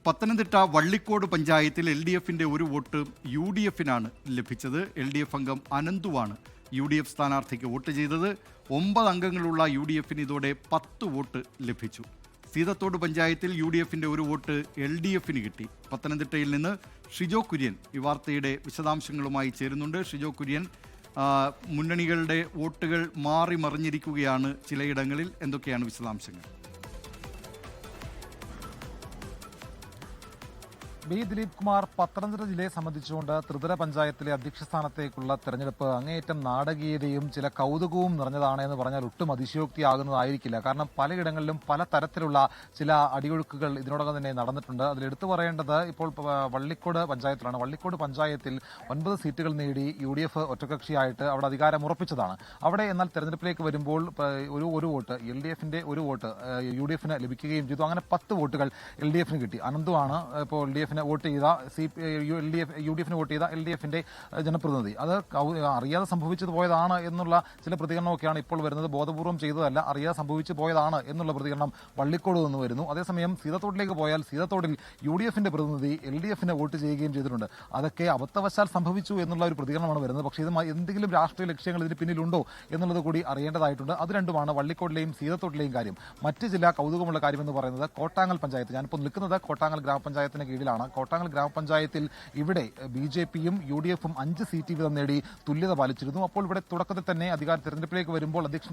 പത്തനംതിട്ട വള്ളിക്കോട് പഞ്ചായത്തിൽ LDFിന്റെ ഒരു വോട്ട് UDFിനാണ് ലഭിച്ചത്. LDF അംഗം അനന്തുവാണ് UDF സ്ഥാനാർത്ഥിക്ക് വോട്ട് ചെയ്തത്. 9 അംഗങ്ങളുള്ള UDFിന് ഇതോടെ 10 വോട്ട് ലഭിച്ചു. സീതത്തോട് പഞ്ചായത്തിൽ UDFിന്റെ ഒരു വോട്ട് LDFിന് കിട്ടി. പത്തനംതിട്ടയിൽ നിന്ന് ഷിജോ കുര്യൻ ഈ വാർത്തയുടെ വിശദാംശങ്ങളുമായി ചേരുന്നുണ്ട്. ഷിജോ കുര്യൻ, മുന്നണികളുടെ വോട്ടുകൾ മാറി മറിഞ്ഞിരിക്കുകയാണ് ചിലയിടങ്ങളിൽ. എന്തൊക്കെയാണ് വിശദാംശങ്ങൾ? ദിലീപ് കുമാർ, പത്തനംതിട്ട ജില്ലയെ സംബന്ധിച്ചുകൊണ്ട് ത്രിതല പഞ്ചായത്തിലെ അധ്യക്ഷ സ്ഥാനത്തേക്കുള്ള തെരഞ്ഞെടുപ്പ് അങ്ങേയറ്റം നാടകീയതയും ചില കൗതുകവും നിറഞ്ഞതാണ് എന്ന് പറഞ്ഞാൽ ഒട്ടും അതിശയോക്തിയാകുന്നതായിരിക്കില്ല. കാരണം പലയിടങ്ങളിലും പല തരത്തിലുള്ള ചില അടിയൊഴുക്കുകൾ ഇതിനോടകം തന്നെ നടന്നിട്ടുണ്ട്. അതിൽ എടുത്തു പറയേണ്ടത് ഇപ്പോൾ വള്ളിക്കോട് പഞ്ചായത്തിലാണ്. വള്ളിക്കോട് പഞ്ചായത്തിൽ 9 സീറ്റുകൾ നേടി UDF ഒറ്റകക്ഷിയായിട്ട് അവിടെ അധികാരം ഉറപ്പിച്ചതാണ്. അവിടെ എന്നാൽ തെരഞ്ഞെടുപ്പിലേക്ക് വരുമ്പോൾ ഒരു വോട്ട് LDFിന്റെ ഒരു വോട്ട് UDFിന് ലഭിക്കുകയും ചെയ്തു. അങ്ങനെ 10 വോട്ടുകൾ LDFിന് കിട്ടി. അനന്തുവാണ് ഇപ്പോൾ LDFിന് വോട്ട് ചെയ്ത UDFിന് വോട്ട് ചെയ്ത LDFിന്റെ ജനപ്രതിനിധി. അത് അറിയാതെ സംഭവിച്ചു പോയതാണ് എന്നുള്ള ചില പ്രതികരണമൊക്കെയാണ് ഇപ്പോൾ വരുന്നത്. ബോധപൂർവം ചെയ്തതല്ല, അറിയാതെ സംഭവിച്ചു പോയതാണ് എന്നുള്ള പ്രതികരണം വള്ളിക്കോട് നിന്ന് വരുന്നു. അതേസമയം സീതത്തോട്ടിലേക്ക് പോയാൽ സീതത്തോട്ടിൽ UDFിന്റെ പ്രതിനിധി LDFിന് വോട്ട് ചെയ്യുകയും ചെയ്തിട്ടുണ്ട്. അതൊക്കെ അബദ്ധവശാൽ സംഭവിച്ചു എന്നുള്ള ഒരു പ്രതികരണമാണ് വരുന്നത്. പക്ഷേ ഇത് എന്തെങ്കിലും രാഷ്ട്രീയ ലക്ഷ്യങ്ങൾ ഇതിന് പിന്നിലുണ്ടോ എന്നുള്ളത് കൂടി അറിയേണ്ടതായിട്ടുണ്ട്. അത് രണ്ടുമാണ് വള്ളിക്കോടിലെയും സീതത്തോട്ടിലെയും കാര്യം. മറ്റ് ചില കൗതുകമുള്ള കാര്യമെന്ന് പറയുന്നത് കോട്ടാങ്ങൽ പഞ്ചായത്ത്. ഞാനിപ്പോൾ നിൽക്കുന്നത് കോട്ടാങ്ങൽ ഗ്രാമപഞ്ചായത്തിന് കീഴിലാണ്. കോട്ടാങ്ങൽ ഗ്രാമപഞ്ചായത്തിൽ ഇവിടെ BJPയും UDFും 5 സീറ്റ് വീതം നേടി തുല്യത പാലിച്ചിരുന്നു. അപ്പോൾ ഇവിടെ തുടക്കത്തിൽ തന്നെ തെരഞ്ഞെടുപ്പിലേക്ക് വരുമ്പോൾ അധ്യക്ഷ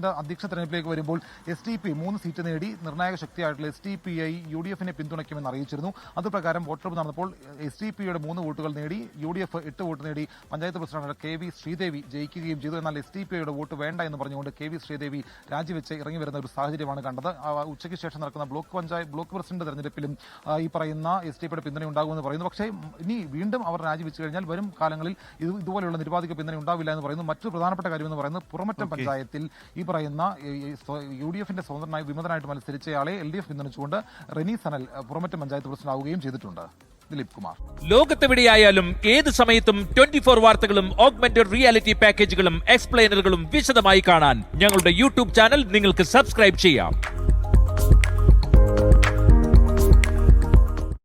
തെരഞ്ഞെടുപ്പിലേക്ക് വരുമ്പോൾ SDP 3 സീറ്റ് നേടി നിർണായക ശക്തിയായിട്ടുള്ള SDPI UDFിനെ പിന്തുണയ്ക്കുമെന്ന് അറിയിച്ചിരുന്നു. അതുപ്രകാരം വോട്ടെടുപ്പ് നടന്നപ്പോൾ SDPയുടെ 3 വോട്ടുകൾ നേടി UDF 8 വോട്ട് നേടി പഞ്ചായത്ത് പ്രസിഡന്റ് KV ശ്രീദേവി ജയിക്കുകയും ചെയ്തു. എന്നാൽ SDPയുടെ വോട്ട് വേണ്ട എന്ന് പറഞ്ഞുകൊണ്ട് KV ശ്രീദേവി രാജിവെച്ച് ഇറങ്ങി വരുന്ന ഒരു സാഹചര്യമാണ് കണ്ടത്. ഉച്ചയ്ക്ക് ശേഷം നടക്കുന്ന ബ്ലോക്ക് പ്രസിഡന്റ് തെരഞ്ഞെടുപ്പിലും ഈ പറയുന്ന SDPയുടെ പിന്തുണ ഉണ്ടാകുമെന്ന് പറയുന്നു. പക്ഷേ ഇനി വീണ്ടും അവർ രാജിവെച്ചു കഴിഞ്ഞാൽ വരും കാലങ്ങളിൽ ഇതുപോലെയുള്ള നിരുപാധിക പിന്തുണ ഉണ്ടാവില്ല എന്ന് പറയുന്നു. മറ്റൊരു പ്രധാനപ്പെട്ട കാര്യം എന്ന് പറയുന്നത് പുറമറ്റം പഞ്ചായത്തിൽ ഈ പറയുന്ന UDFിന്റെ സ്വതന്ത്രനായി വിമതനായിട്ട് മത്സരിച്ചയാളെ LDF പിന്തുണച്ചുകൊണ്ട് റെനി സനൽ പുറമറ്റം പഞ്ചായത്ത് പ്രസിഡന്റ് ആവുകയും ചെയ്തിട്ടുണ്ട്. ദിലീപ് കുമാർ, ലോകത്തെവിടെയായാലും ഏത് സമയത്തും 24 വാർത്തകളും ഓഗ്മെന്റഡ് റിയാലിറ്റി പാക്കേജുകളും എക്സ്പ്ലെയിനറുകളും വിശദമായി കാണാൻ ഞങ്ങളുടെ YouTube ചാനൽ നിങ്ങൾക്ക് സബ്സ്ക്രൈബ് ചെയ്യാം.